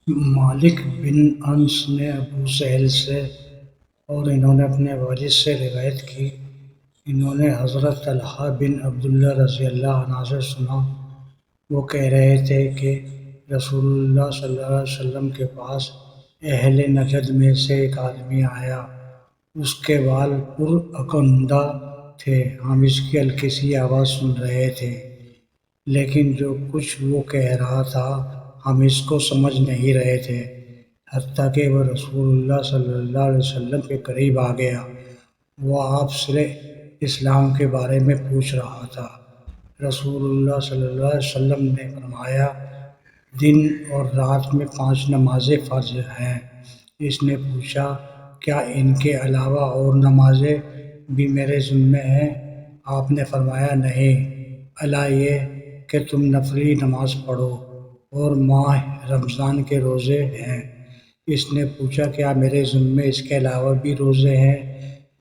مالک بن انس نے ابو سہل سے اور انہوں نے اپنے والد سے روایت کی، انہوں نے حضرت طلحہ بن عبداللہ رضی اللہ عنہ سے سنا، وہ کہہ رہے تھے کہ رسول اللہ صلی اللہ علیہ وسلم کے پاس اہل نجد میں سے ایک آدمی آیا، اس کے بال پر اکندہ تھے، ہم اس کی ہلکی سی آواز سن رہے تھے، لیکن جو کچھ وہ کہہ رہا تھا ہم اس کو سمجھ نہیں رہے تھے، حتیٰ کہ وہ رسول اللہ صلی اللہ علیہ وسلم کے قریب آ گیا، وہ آپ سے اسلام کے بارے میں پوچھ رہا تھا۔ رسول اللہ صلی اللہ علیہ وسلم نے فرمایا، دن اور رات میں 5 نمازیں فرض ہیں۔ اس نے پوچھا، کیا ان کے علاوہ اور نمازیں بھی میرے ذمہ ہیں؟ آپ نے فرمایا، نہیں، الا یہ کہ تم نفلی نماز پڑھو اور ماہ رمضان کے روزے ہیں۔ اس نے پوچھا، کیا میرے ذمہ اس کے علاوہ بھی روزے ہیں؟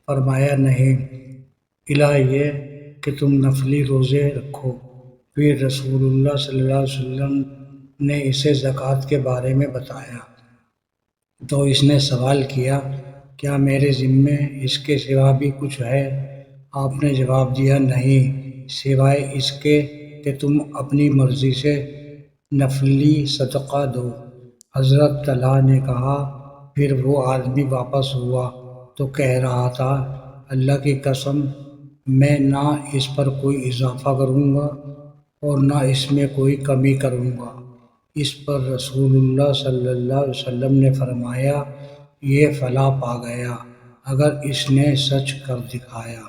فرمایا، نہیں، الا یہ کہ تم نفلی روزے رکھو۔ پھر رسول اللہ صلی اللہ علیہ وسلم نے اسے زکوٰۃ کے بارے میں بتایا تو اس نے سوال کیا، کیا میرے ذمہ اس کے سوا بھی کچھ ہے؟ آپ نے جواب دیا، نہیں، سوائے اس کے کہ تم اپنی مرضی سے نفلی صدقہ دو۔ حضرت طلحہ نے کہا، پھر وہ آدمی واپس ہوا تو کہہ رہا تھا، اللہ کی قسم، میں نہ اس پر کوئی اضافہ کروں گا اور نہ اس میں کوئی کمی کروں گا۔ اس پر رسول اللہ صلی اللہ علیہ وسلم نے فرمایا، یہ فلاح پا گیا اگر اس نے سچ کر دکھایا۔